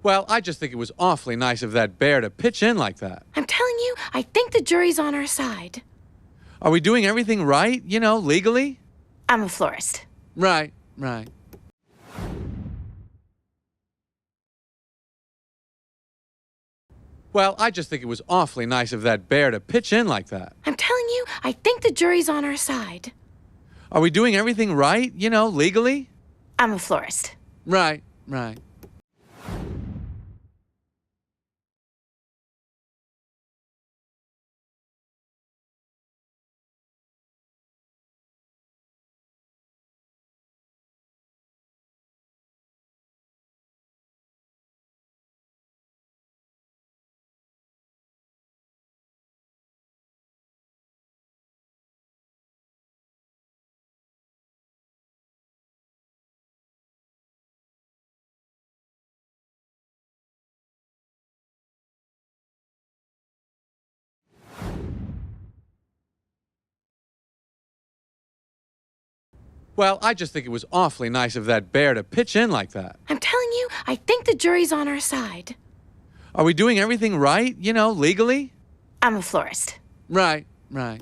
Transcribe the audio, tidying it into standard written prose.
Well, I just think it was awfully nice of that bear to pitch in like that. I'm telling you, I think the jury's on our side. Are we doing everything right, legally? I'm a florist. Right, right. Well, I just think it was awfully nice of that bear to pitch in like that. I'm telling you, I think the jury's on our side. Are we doing everything right, legally? I'm a florist. Right, right. Well, I just think it was awfully nice of that bear to pitch in like that. I'm telling you, I think the jury's on our side. Are we doing everything right, legally? I'm a florist. Right, right.